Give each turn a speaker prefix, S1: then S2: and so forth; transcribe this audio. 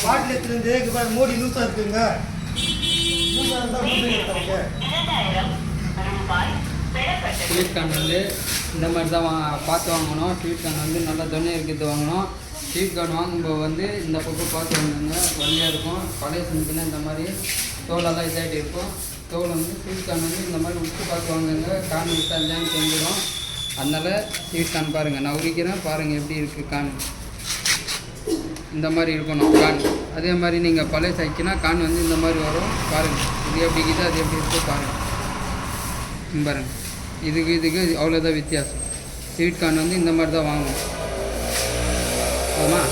S1: பாட்டில் எடுத்துருந்து மூடி லூஸாக இருக்குங்க. லூஸாக இருந்தால்
S2: ஸ்வீட் கார்ன் வந்து இந்த மாதிரி தான் பார்த்து வாங்கணும். ஸ்வீட் கார்ன் வந்து நல்லா தொன்னை இருக்கிறது வாங்கணும். ஸ்வீட் கார்ன் வாங்கும்போது வந்து இந்த பக்கம் பார்த்து வாங்குங்க, வழியாக இருக்கும். பழைய செஞ்சுன்னா இந்த மாதிரி தோலெல்லாம் இதாகிட்டு இருக்கும். தோல் வந்து ஸ்வீட் கார்ன் வந்து இந்த மாதிரி உப்பு பார்த்து வாங்குங்க. கார்ன் விட்டு அஞ்சான்னு தெரிஞ்சிடும். அதனால் ஸ்வீட் கார்ன் பாருங்கள், நான் உரிக்கிறேன் பாருங்கள் எப்படி இருக்குது கார்ன். இந்த மாதிரி இருக்கணும் கார்ன். அதே மாதிரி நீங்கள் பழைய சைக்கினா கார்ன் வந்து இந்த மாதிரி வரும் பாருங்கள். இது எப்படி இருக்குது அது எப்படி இருக்குது பாருங்கள். பாருங்கள், இதுக்கு அவ்வளோதான் வித்தியாசம். ஸ்வீட் கார்ன் வந்து இந்த மாதிரி தான் வாங்கணும். ஆமாம்.